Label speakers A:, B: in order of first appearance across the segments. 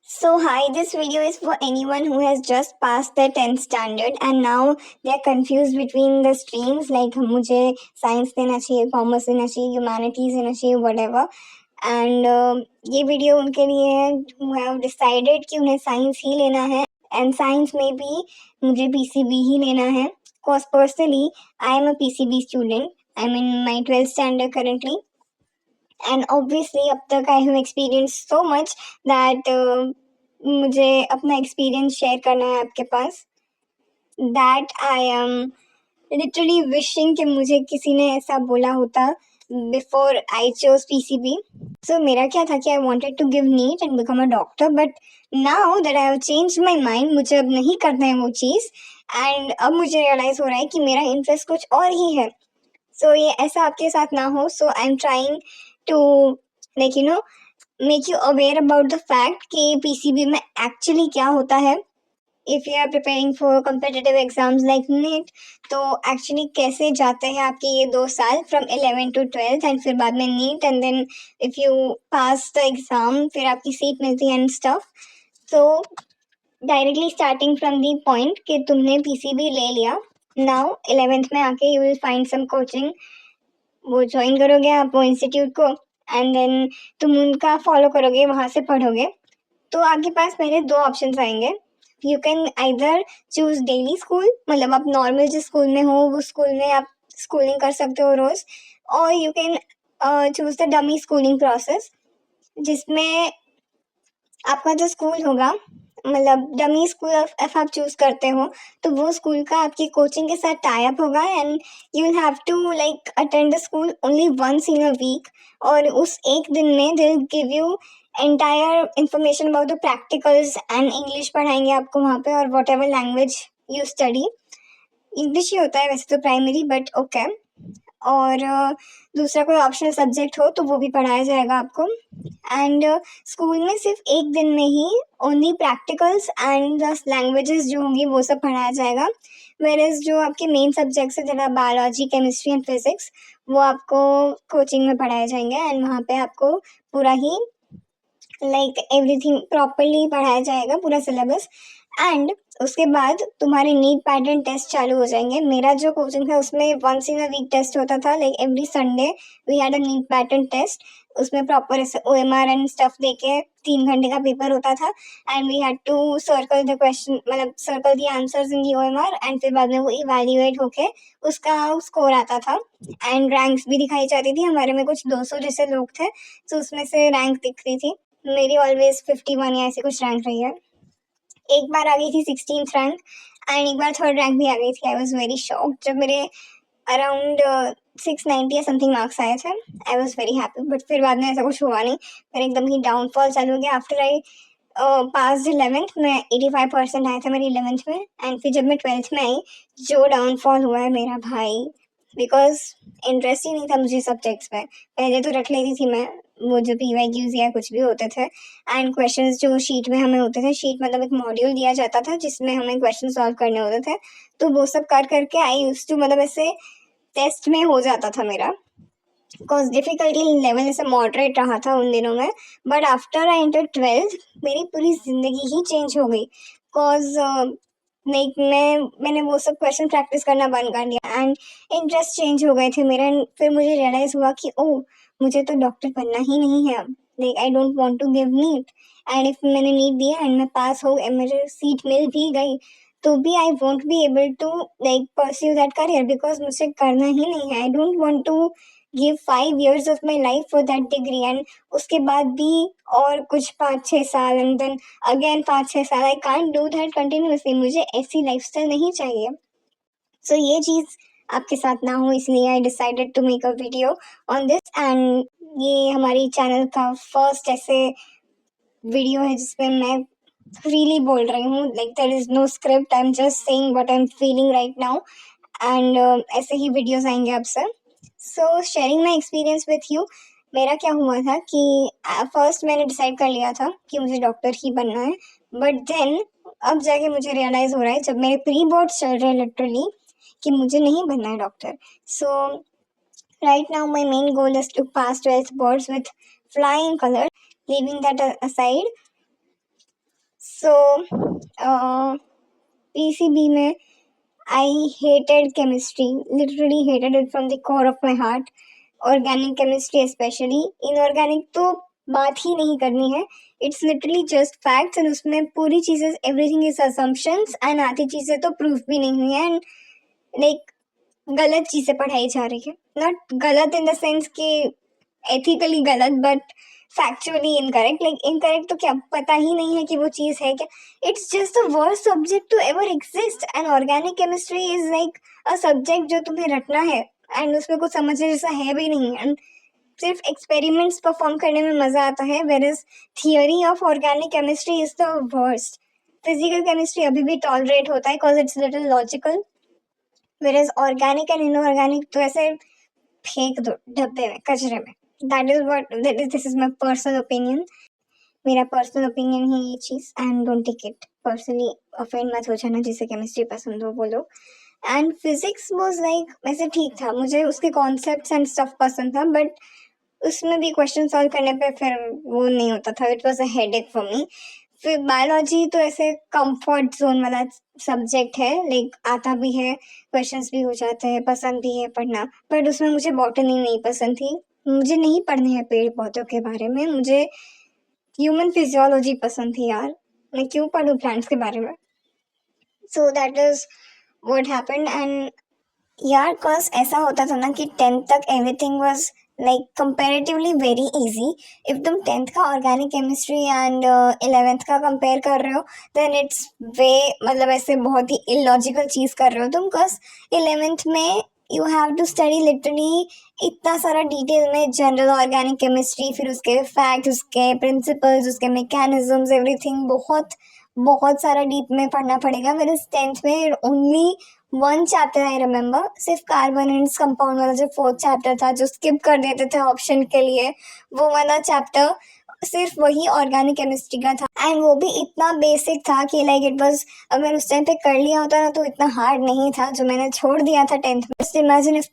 A: So hi, this video is for anyone who has just passed the 10th standard and now they are confused between the streams like मुझे science लेना चाहिए, commerce लेना चाहिए, humanities लेना चाहिए, whatever. And ये video उनके लिए है who have decided कि उन्हें science ही लेना है and science में भी मुझे PCB ही लेना है. Cause personally I am a PCB student. I'm in my 12th standard currently. And obviously अब तक I have experience so much that मुझे अपना एक्सपीरियंस शेयर करना है आपके पास that I am literally wishing कि मुझे किसी ने ऐसा बोला होता before I chose PCB. So मेरा क्या था कि I wanted to give NEET and become a doctor, but now that I have change my mind, मुझे अब नहीं करना है वो चीज़. एंड अब मुझे रियलाइज हो रहा है कि मेरा इंटरेस्ट कुछ और ही है. सो ये ऐसा आपके साथ ना हो. So I am trying to make you aware about the fact कि पीसीबी में एक्चुअली क्या होता है. If you are preparing for competitive exams like NEET, तो एक्चुअली कैसे जाते हैं आपके ये 2 साल फ्रॉम 11 to 12 एंड फिर बाद में NEET and then if you pass the exam फिर आपकी सीट मिलती है and stuff. So directly starting from the point कि तुमने पीसीबी ले लिया, नाउ 11th में आके you will find some coaching, वो ज्वाइन करोगे आप वो इंस्टीट्यूट को एंड देन तुम उनका फॉलो करोगे, वहाँ से पढ़ोगे. तो आपके पास पहले 2 ऑप्शंस आएंगे. You can either choose daily school, मतलब आप नॉर्मल जिस स्कूल में हो वो स्कूल में आप स्कूलिंग कर सकते हो रोज, और you can choose the dummy schooling process, जिसमें आपका जो स्कूल होगा, मतलब डमी स्कूल इफ आप चूज करते हो तो वो स्कूल का आपकी कोचिंग के साथ टाई अप होगा and you will have to like attend the school only once in a week. और उस एक दिन में they will give you entire information about the practicals and English पढ़ाएंगे आपको वहाँ पे, और whatever language you study. English ही होता है वैसे तो प्राइमरी, बट ओके. और दूसरा कोई ऑप्शनल सब्जेक्ट हो तो वो भी पढ़ाया जाएगा आपको. एंड स्कूल में सिर्फ एक दिन में ही only practicals and the languages जो होंगी वो सब पढ़ाया जाएगा. वेयरएज जो आपके मेन सब्जेक्ट्स है जैसे बायोलॉजी, केमिस्ट्री एंड फिजिक्स, वो आपको कोचिंग में पढ़ाए जाएंगे एंड वहाँ पे आपको पूरा ही लाइक एवरीथिंग प्रॉपरली पढ़ाया जाएगा, पूरा सिलेबस. एंड उसके बाद तुम्हारे नीट पैटर्न टेस्ट चालू हो जाएंगे. मेरा जो कोचिंग था उसमें once in a week test होता था, like every Sunday we had a NEET pattern test. उसमें प्रॉपर ऐसे ओएमआर एंड स्टफ देके 3 घंटे का पेपर होता था and we had to circle the question, मतलब circle the answers in the OMR and फिर बाद में वो इवैल्यूएट होके उसका स्कोर आता था एंड रैंक्स भी दिखाई जाती थी. हमारे में कुछ 200 जैसे लोग थे, तो उसमें से रैंक दिख रही थी. मेरी ऑलवेज 51 या ऐसे कुछ रैंक रही है. एक बार आ गई थी 16th रैंक एंड एक बार 3rd रैंक भी आ गई थी. आई वॉज वेरी शॉक्ड जब मेरे अराउंड 690 या समथिंग मार्क्स आए थे. I was very happy, but फिर बाद में ऐसा कुछ हुआ नहीं. फिर एकदम ही डाउनफॉल चालू हो गया. आफ्टर आई पास 11th में 85% आए थे मेरी 11th में. एंड फिर जब मैं 12th में आई, जो डाउनफॉल हुआ है मेरा भाई, बिकॉज इंटरेस्ट ही नहीं था मुझे सब्जेक्ट्स में. पहले तो रख लेती थी मैं वो जो PYQs या कुछ भी होते थे एंड क्वेश्चंस जो शीट में हमें होते थे, शीट मतलब एक मॉड्यूल दिया जाता था जिसमें हमें क्वेश्चन सॉल्व करने होते थे, तो वो सब कर करके आई यूज टू, मतलब ऐसे टेस्ट में हो जाता था मेरा. बिकॉज डिफिकल्टी लेवल ऐसे मॉडरेट रहा था उन दिनों में. But after I enter 12th मेरी पूरी जिंदगी ही चेंज हो गई. बिकॉज मैंने वो सब क्वेश्चन प्रैक्टिस करना बंद कर दिया एंड इंटरेस्ट चेंज हो गए थे मेरा. फिर मुझे रियलाइज हुआ कि ओह, मुझे तो डॉक्टर बनना ही नहीं है अब. Like I don't want to give NEET and if मैंने नीट दिया एंड मैं पास हो, मुझे सीट मिल भी गई, तो भी I won't be able to like pursue that career because मुझे करना ही नहीं है. I don't want to give 5 years of my life for that degree and उसके बाद भी और कुछ 5-6 साल एंड देन अगेन 5-6 साल. I can't do that continuously. मुझे ऐसी लाइफस्टाइल नहीं चाहिए. सो ये चीज़ आपके साथ ना हो, इसलिए I decided to make a video on this. And ये हमारी चैनल का फर्स्ट ऐसे वीडियो है जिसमें मैं फ्रीली बोल रही हूँ. Like there is no script, I am just saying what I am feeling right now. And ऐसे ही वीडियोस आएंगे आपसे. So sharing my experience with you. मेरा क्या हुआ था कि फर्स्ट मैंने डिसाइड कर लिया था कि मुझे डॉक्टर ही बनना है, बट देन अब जाके मुझे रियलाइज हो रहा है जब मेरे प्री बोर्ड्स चल रहे हैं लिटरली कि मुझे नहीं बनना है doctor. So right now my main goal is to pass 12th boards with flying colors. Leaving that aside, so PCB में I hated chemistry, literally hated it from the core of my heart. Organic chemistry especially. Inorganic तो बात ही नहीं करनी है. It's literally just facts and उसमें पूरी चीज़ें everything is assumptions and आधी चीज़ें तो proof भी नहीं हुई हैं and like गलत चीज़ें पढ़ाई जा रही है. Not गलत in the sense कि ethically गलत but factually incorrect. Like incorrect तो क्या पता ही नहीं है कि वो चीज़ है क्या. It's just the worst subject to ever exist and organic chemistry is like a subject जो तुम्हें रटना है and उसमें कुछ समझने जैसा है भी नहीं and सिर्फ experiments perform करने में मज़ा आता है whereas theory of organic chemistry is the worst. Physical chemistry अभी भी tolerate होता है cause it's little logical whereas organic and inorganic तो ऐसे फेंक दो डब्बे में कचरे में. This is my personal opinion. मेरा पर्सनल ओपिनियन है ये चीज़ and don't take it personally. Offend मत हो जाना जिसे केमिस्ट्री पसंद हो वो लोग. एंड फिजिक्स वाज लाइक वैसे ठीक था, मुझे उसके कॉन्सेप्ट्स एंड स्टफ पसंद था बट उसमें भी क्वेश्चन सॉल्व करने पे फिर वो नहीं होता था. It was a headache for me. फिर बायोलॉजी तो ऐसे कंफर्ट जोन वाला सब्जेक्ट है, लाइक आता भी है, क्वेश्चंस भी हो जाते हैं, पसंद भी है पढ़ना. बट उसमें मुझे बॉटनी नहीं पसंद थी. मुझे नहीं पढ़ने हैं पेड़ पौधों के बारे में, मुझे ह्यूमन फिजियोलॉजी पसंद थी यार. मैं क्यों पढ़ूँ प्लांट्स के बारे में. So that is what happened and यार कॉज ऐसा होता था ना कि 10th तक everything was like comparatively very easy. If तुम 10th का ऑर्गेनिक केमिस्ट्री एंड 11th का कंपेयर कर रहे हो देन इट्स वे मतलब ऐसे बहुत ही इलॉजिकल चीज़ कर रहे हो तुम. कॉज 11th में you have to study literally इतना सारा डिटेल में जनरल ऑर्गेनिक केमिस्ट्री, फिर उसके फैक्ट, उसके प्रिंसिपल्स, उसके मैकेनिज्म्स, एवरीथिंग बहुत बहुत सारा डीप में पढ़ना पड़ेगा. मेरे 10th में only one chapter I remember, सिर्फ कार्बन एंड कंपाउंड वाला जो 4th चैप्टर था जो स्किप कर देते थे ऑप्शन के लिए, वो वाला चैप्टर सिर्फ वही ऑर्गेनिक केमिस्ट्री का था एंड वो भी इतना बेसिक था कि लाइक इट वाज, अगर उस टाइम पे कर लिया होता ना तो इतना हार्ड नहीं था जो मैंने छोड़ दिया था 10th में. जस्ट इमेजिन इफ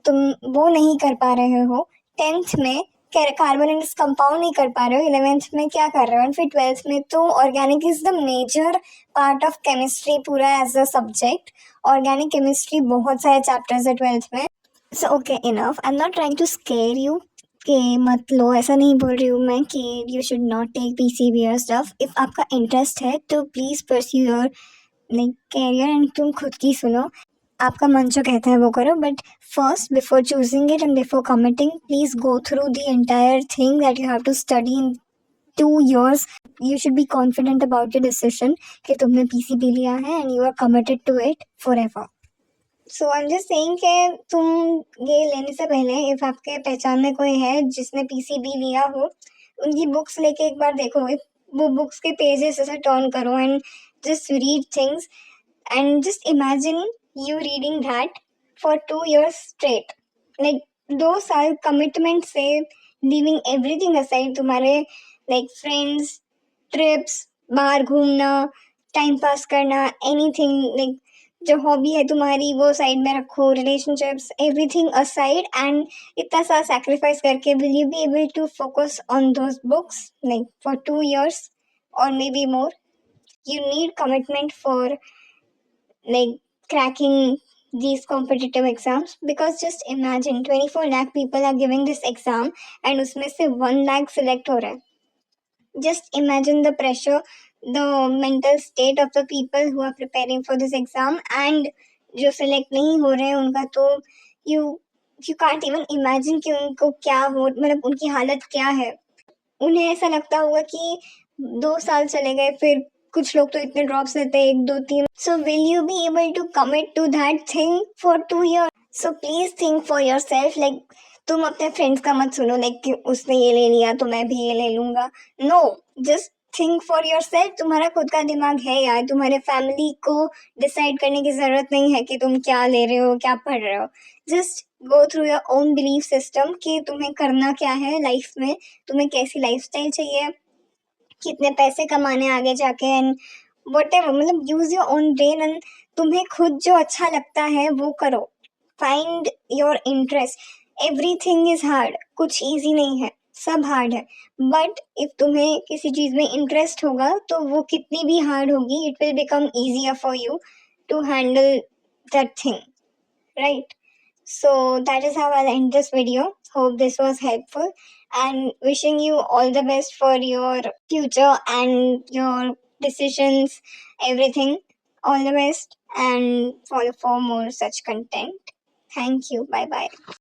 A: तुम वो नहीं कर पा रहे हो 10th में, कार्बन एंड कंपाउंड नहीं कर पा रहे हो, 11th में क्या कर रहे हो. एंड फिर 12th में तो organic is the major part of chemistry पूरा as a subject. Organic chemistry बहुत सारे चैप्टर्स है 12th में. So okay enough, I am not trying to scare you कि मत लो, ऐसा नहीं बोल रही हूँ मैं कि you should not take PCB और स्टफ. इफ आपका इंटरेस्ट है तो please pursue your like career and तुम खुद की सुनो, आपका मन जो कहता है वो करो. But first before choosing it and before committing please go through the entire thing that you have to study in 2 years. You should be confident about your decision कि तुमने PCB लिया है and you are committed to it forever. So I am just saying कि तुम ये लेने से पहले इफ आपके पहचान में कोई है जिसने PCB लिया हो, उनकी बुक्स लेके एक बार देखो. वो बुक्स के पेजेस ऐसे टर्न करो and just read things and just imagine you reading that for 2 years straight. Like 2 साल commitment से leaving everything aside, तुम्हारे like friends, trips, बाहर घूमना, टाइम पास करना, anything like जो हॉबी है तुम्हारी वो साइड में रखो, relationships, everything aside and इतना सारा sacrifice करके will you be able to focus on those books like for 2 years or maybe more? You need commitment for like cracking these competitive exams because just imagine 24 lakh people are giving this exam and उसमें से 1 lakh select हो रहा है. Just imagine the pressure, the mental state of the people who are preparing for this exam and जो select नहीं हो रहे हैं उनका तो you can't even imagine कि उनको क्या हो, मतलब उनकी हालत क्या है. उन्हें ऐसा लगता होगा कि 2 साल चले गए, फिर कुछ लोग तो इतने ड्रॉप्स लेते हैं 1 2 3. So will you be able to commit to that thing for 2 years? So please think for yourself. Like तुम अपने फ्रेंड्स का मत सुनो लाइक कि उसने ये ले लिया तो मैं भी ये ले लूंगा. No, just think for yourself. तुम्हारा खुद का दिमाग है यार. तुम्हारे फैमिली को डिसाइड करने की जरूरत नहीं है कि तुम क्या ले रहे हो, क्या पढ़ रहे हो. Just go through your own belief system कि तुम्हें करना क्या है लाइफ में, तुम्हें कैसी लाइफस्टाइल चाहिए, कितने पैसे कमाने आगे जाके एंड व्हाटएवर. मतलब use your own brain and तुम्हें खुद जो अच्छा लगता है वो करो. Find your interest. Everything is hard, कुछ इजी नहीं है. सब हार्ड है, बट इफ तुम्हें किसी चीज में इंटरेस्ट होगा तो वो कितनी भी हार्ड होगी, it will become easier for you to handle that thing, right? So that is how I'll end this video. Hope this was helpful, and wishing you all the best for your future and your decisions, everything. All the best, and follow for more such content. Thank you. Bye bye.